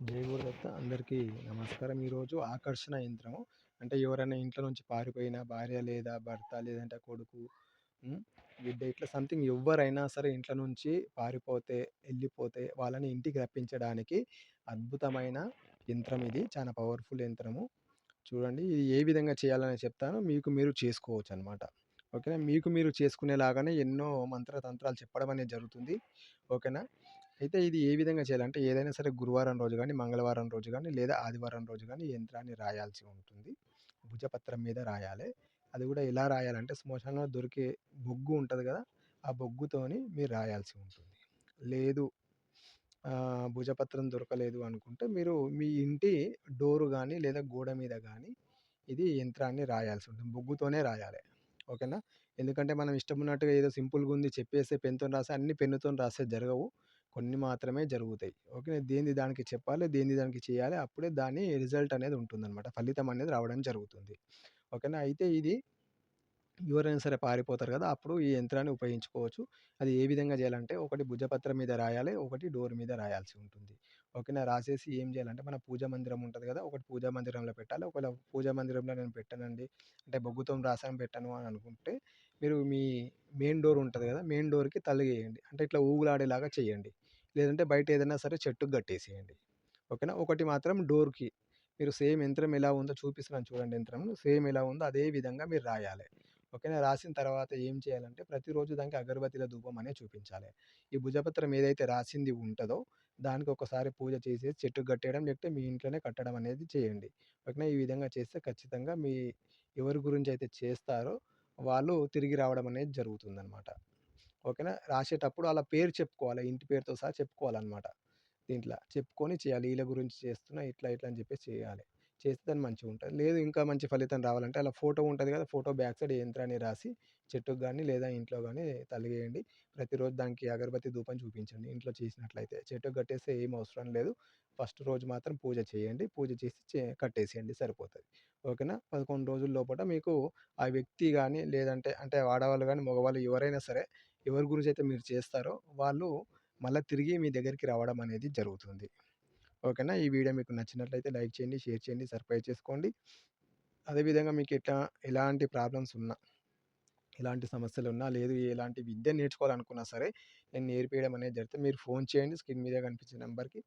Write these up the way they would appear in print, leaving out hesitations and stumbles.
జై గురుదత్త అందరికీ నమస్కారం. ఈరోజు ఆకర్షణ యంత్రము అంటే ఎవరైనా ఇంట్లో నుంచి పారిపోయిన భార్య లేదా భర్త లేదంటే కొడుకు, హ్మ్, బిడ్డ ఇట్లా సంథింగ్ ఎవ్వరైనా సరే ఇంట్లో నుంచి పారిపోతే, వెళ్ళిపోతే వాళ్ళని ఇంటికి రప్పించడానికి అద్భుతమైన యంత్రం ఇది. చాలా పవర్‌ఫుల్ యంత్రము. చూడండి ఇది ఏ విధంగా చేయాలని చెప్తాను. మీకు మీరు చేసుకోవచ్చనమాట. ఓకేనా. మీకు మీరు చేసుకునేలాగానే ఎన్నో మంత్రతంత్రాలు చెప్పడం అనేది జరుగుతుంది. ఓకేనా. అయితే ఇది ఏ విధంగా చేయాలంటే ఏదైనా సరే గురువారం రోజు గానీ, మంగళవారం రోజు గానీ, లేదా ఆదివారం రోజు గానీ ఈ యంత్రాన్ని రాయాల్సి ఉంటుంది. భుజపత్రం మీద రాయాలె. అది గూడా ఎలా రాయాలంటే శ్మశానంలో దొరికే బొగ్గు ఉంటది గదా! ఆ బొగ్గుతోని మీరు రాయాల్సి ఉంటుంది. లేదు భుజపత్రం దొరకలేదు అనుకుంటే మీరు మీ ఇంటి డోరు గానీ, లేదా గోడ మీద గానీ ఇది యంత్రాన్ని రాయాల్సి ఉంటుంది. బొగ్గుతోనే రాయాలె. ఓకేనా. ఎందుకంటే మనం ఇష్టమున్నట్టుగా ఏదో సింపుల్‌గుంది చెప్పేసి పెన్‌తోని రాసి అన్నీ పెన్నుతోని రాస్తే జరగవు. కొన్ని మాత్రమే జరుగుతాయి. ఓకే. దేనిది దానికి చెప్పాలి. దేనిది దానికి చేయాలి. అప్పుడే దాని రిజల్ట్ అనేది ఉంటుందనమాట. ఫలితం అనేది రావడం జరుగుతుంది. ఓకేనా. అయితే ఇది ఎవరైనా సరే పారిపోతారు గదా! అప్పుడు ఈ యంత్రాన్ని ఉపయోగించుకోవచ్చు. అది ఏ విధంగా జేయాలంటే ఒకటి భుజపత్రం మీద రాయాలి. ఒకటి డోర్ మీద రాయాల్సి ఉంటుంది. ఓకేనా. రాసేసి ఏం జేయాలంటే మన పూజా మందిరం ఉంటది గదా! ఒకటి పూజా మందిరంలో పెట్టాలి. ఒకవేళ పూజా మందిరంలో నేను పెట్టనండి అంటే బొగ్గుతోని రాసాను పెట్టను అని అనుకుంటే మీరు మీ మెయిన్ డోర్ ఉంటది గదా! మెయిన్ డోర్‌కి తలుగేయండి. అంటే ఇట్లా ఊగులాడేలాగా చేయండి. లేదంటే బయట ఏదైనా సరే చెట్టుకి గట్టేసేయండి. ఓకేనా. ఒకటి మాత్రం డోర్‌కి మీరు సేమ్ యంత్రం ఎలా ఉందో చూపిస్తున్నాను చూడండి యంత్రం. సేమ్ ఎలా ఉందో అదే విధంగా మీరు రాయాలి. ఓకేనా. రాసిన తర్వాత ఏం చేయాలంటే ప్రతిరోజు దానికి అగరబత్తిల ధూపం అనేది చూపించాలి. ఈ భుజపత్రం ఏదైతే రాసింది ఉంటదో దానికి ఒకసారి పూజ చేసేసి చెట్టుకి కట్టేయడం లేకపోతే మీ ఇంట్లోనే కట్టడం అనేది చేయండి. ఓకేనా. ఈ విధంగా చేస్తే ఖచ్చితంగా మీ ఎవరి గురించి అయితే చేస్తారో వాళ్ళు తిరిగి రావడం అనేది జరుగుతుందనమాట. ఓకేనా. రాసేటప్పుడు ఆళ్ళ పేరు చెప్పుకోవాలి. ఇంటి పేరుతో సహా చెప్పుకోవాలనమాట. దీంట్ల చెప్పుకొని చేయాలి. ఈళ్ళ గురించి చేస్తున్నా ఇట్లా, ఇట్లా అని చెప్పేసి చేయాలి. చేస్తే దాన్ని మంచిగుంటది. లేదు ఇంకా మంచి ఫలితం రావాలంటే అలా ఫోటో ఉంటది కదా! ఫోటో బ్యాక్ సైడ్ యంత్రాన్ని రాసి చెట్టుకి గాని, లేదా ఇంట్లో గాని తలిగేయండి. ప్రతిరోజు దానికి అగరబత్తి ధూపం చూపించండి. ఇంట్లో చేసినట్లయితే. చెట్టుకి కట్టేస్తే ఏం అవసరం లేదు. ఫస్ట్ రోజు మాత్రం పూజ చేయండి. పూజ చేసి కట్టేసేయండి సరిపోతది. ఓకేనా. 11 రోజుల లోపట మీకు ఆ వ్యక్తి గాని, లేదంటే అంటే ఆడవాళ్ళు గాని, మగవాళ్ళు ఎవరైనా సరే ఎవరి గురించైతే మీరు చేస్తారో వాళ్ళు మళ్ళా తిరిగి మీ దగ్గరికి రావడం అనేది జరుగుతుంది. ఓకేనా. ఈ వీడియో మీకు నచ్చినట్లయితే లైక్ చేయండి, షేర్ చేయండి, సబ్స్క్రైబ్ చేసుకోండి. అదేవిధంగా మీకు ఎలాంటి ప్రాబ్లమ్స్ ఉన్నా, ఎలాంటి సమస్యలున్నా, లేదు ఎలాంటి విద్య నేర్చుకోవాలనుకున్నా సరే నేను నేర్పియడం అనేది జరుగుతుంది. మీరు ఫోన్ చేయండి. స్క్రీన్ మీద కనిపించే నంబర్‌కి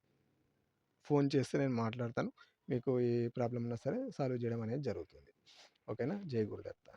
ఫోన్ చేస్తే నేను మాట్లాడతాను. మీకు ఏ ప్రాబ్లమ్ ఉన్నా సరే సాల్వ్ చేయడం అనేది జరుగుతుంది. ఓకేనా. జై గురుదత్త.